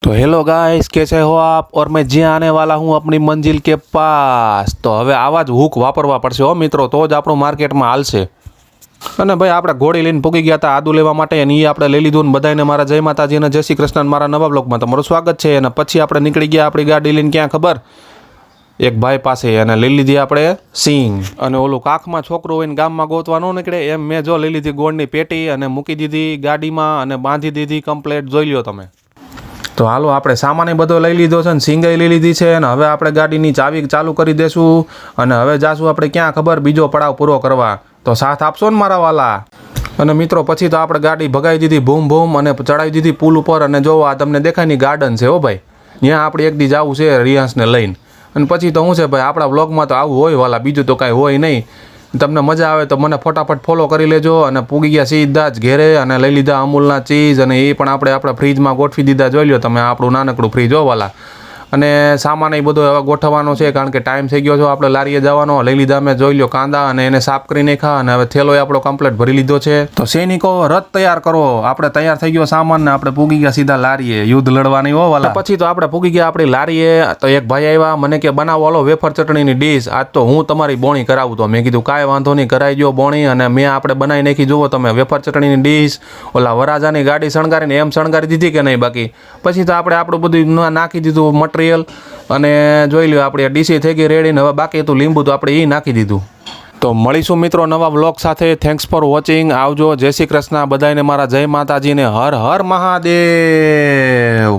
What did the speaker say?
तो hello guys, कैसे हो आप। और मैं જ્યાં આને વાલા હું अपनी मंजिल के पास। તો હવે આવા જ હુક વાપરવા પડશે હો મિત્રો, તો જ આપણું માર્કેટમાં હાલશે। અને ભાઈ આપણે ઘોડી લઈને પૂગી ગયા હતા આદુ લેવા માટે, અને એ આપણે લઈ લીધું। ને બધાને મારા જય માતાજી અને જય શ્રી કૃષ્ણ મારા નવા બ્લોગમાં તમારું સ્વાગત છે। અને પછી આપણે નીકળી ગયા આપણી ગાડી લઈને, ક્યાં ખબર, એક ભાઈ પાસે, અને લઈ લીધી આપણે સિંગ। અને ઓલું કાખમાં છોકરો હોય ને ગામમાં ગોતવા ન નીકળે એમ મેં જો લઈ લીધી ગોળની પેટી અને મૂકી દીધી ગાડીમાં અને બાંધી દીધી કમ્પ્લેટ। જોઈ લ્યો તમે। તો હાલો આપણે સામાન બધો લઈ લીધો છે ને સિંગાઈ લઈ લીધી છે, અને હવે આપણે ગાડીની ચાવી ચાલુ કરી દેશું અને હવે જાશું આપણે ક્યાં ખબર બીજો પડાવ પૂરો કરવા। તો સાથ આપશો ને મારા વાલા। અને મિત્રો પછી તો આપણે ગાડી ભગાવી દીધી ભૂમ ભૂમ અને ચડાવી દીધી પુલ ઉપર। અને જો આ તમને દેખાય ની ગાર્ડન છે હો ભાઈ, ત્યાં આપણે એક દી જવું છે રિયાંશને લઈને। અને પછી તો શું છે ભાઈ, આપણા વ્લોગમાં તો આવું હોય વાલા, બીજું તો કાંઈ હોય નહીં। તમને મજા આવે તો મને ફટાફટ ફોલો કરી લેજો। અને પૂગી ગયા સીધા જ ઘેરે અને લઈ લીધા અમૂલના ચીઝ, અને એ પણ આપણે આપણા ફ્રીજમાં ગોઠવી દીધા। જોઈ લો તમે આપણું નાનકડું ફ્રીજ હોવાલા। અને સામાન એ બધો હવે ગોઠવવાનો છે, કારણ કે ટાઈમ થઈ ગયો છે આપણે લારીએ જવાનો। લઈ લીધા મેં જોઈ લો કાંદા, અને એને સાફ કરી નાખ્યા, અને હવે થેલો આપણો કમ્પ્લીટ ભરી લીધો છે। તો સૈનિકો રથ તૈયાર કરો, આપણે તૈયાર થઈ ગયો સામાન ને આપણે પૂગી ગયા સીધા લારીએ યુદ્ધ લડવાની હોવાલા। પછી તો આપણે પૂગી ગયા આપણી લારીએ। તો એક ભાઈ આવ્યા, મને કે બનાવો હાલો વેફર ચટણીની ડીશ, આજ તો હું તમારી બોણી કરાવું। તો મેં કીધું કાંઈ વાંધો નહીં, કરાવી દો બોણી। અને મેં આપણે બનાવી નાખી, જુઓ તમે વેફર ચટણીની ડીશ। ઓલા વરાજાની ગાડી શણગારીને એમ શણગારી દીધી કે નહીં બાકી। પછી તો આપણે આપણું બધું નાખી દીધું મટીરિયલ, અને જોઈ લો આપણી ડીશી થઈ ગઈ રેડી ને હવે બાકી હતું લીંબુ તો આપણે એ નાખી દીધું। તો મળીશું મિત્રો નવા વ્લોગ સાથે। થેન્ક્સ ફોર વોચિંગ, આવજો, જય શ્રી કૃષ્ણ બધાને મારા જય માતાજીને, હર હર મહાદેવ।